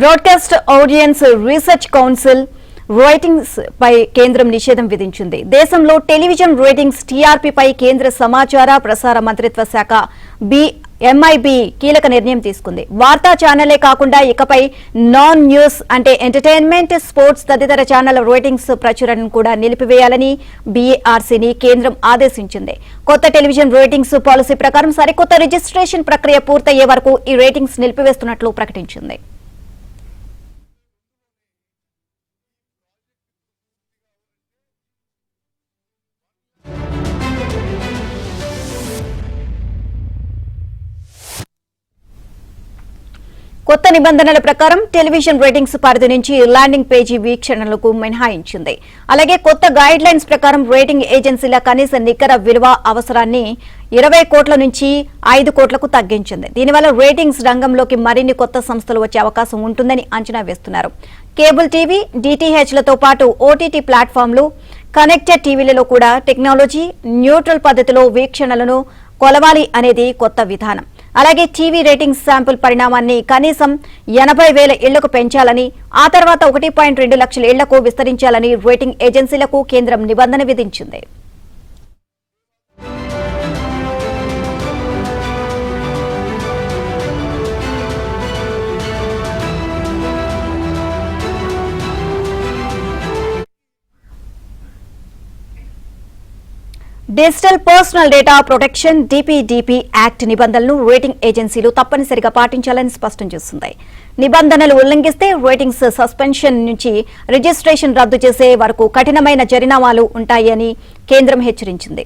Broadcast audience research council ratings పై కేంద్రం నిషేధం విధించింది. దేశంలో టెలివిజన్ రేటింగ్స్ టీఆర్పీ పై కేంద్ర సమాచార ప్రసార మంత్రిత్వ శాఖ ఎంఐబి కీలక నిర్ణయం తీసుకుంది. వార్తా ఛానలే కాకుండా ఇకపై నాన్ న్యూస్ అంటే ఎంటర్టైన్మెంట్, స్పోర్ట్స్ తదితర ఛానల్ రేటింగ్స్ ప్రచురణను కూడా నిలిపివేయాలని బీఏఆర్సీని కేంద్రం ఆదేశించింది. కొత్త టెలివిజన్ రేటింగ్స్ పాలసీ ప్రకారం సరికొత్త రిజిస్ట్రేషన్ ప్రక్రియ పూర్తయ్యే వరకు ఈ రేటింగ్స్ నిలిపివేస్తున్నట్లు ప్రకటించింది. కొత్త నిబంధనల ప్రకారం టెలివిజన్ రేటింగ్స్ పరిధి నుంచి ల్యాండింగ్ పేజీ వీక్షణలకు మినహాయించింది. అలాగే కొత్త గైడ్ లైన్స్ ప్రకారం రేటింగ్ ఏజెన్సీల కనీస నికర విలువ అవసరాన్ని 20 కోట్ల నుంచి 5 కోట్లకు తగ్గించింది. దీనివల్ల రేటింగ్స్ రంగంలోకి మరిన్ని కొత్త సంస్థలు వచ్చే అవకాశం ఉంటుందని అంచనా వేస్తున్నారు. కేబుల్ టీవీ, డిటిహెచ్లతో పాటు ఓటీటీ ప్లాట్ఫామ్లు, కనెక్టెడ్ టీవీలలో కూడా టెక్నాలజీ న్యూట్రల్ పద్ధతిలో వీక్షణలను కొలవాలి అనేది కొత్త విధానం. అలాగే టీవీ రేటింగ్స్ శాంపుల్ పరిణామాన్ని కనీసం 80,000 ఇళ్లకు పెంచాలని, ఆ తర్వాత 1.2 లక్షల ఇళ్లకు విస్తరించాలని రేటింగ్ ఏజెన్సీలకు కేంద్రం నిబంధన విధించింది. Digital personal data protection DPDP act నిబంధనలను రేటింగ్ ఏజెన్సీలు తప్పనిసరిగా పాటించాలని స్పష్టం చేస్తుంది. నిబంధనలు ఉల్లంఘిస్తే రేటింగ్స్ సస్పెన్షన్ నుంచి రిజిస్ట్రేషన్ రద్దు చేసే వరకు కఠినమైన జరిమానాలు ఉంటాయని కేంద్రం హెచ్చరించింది.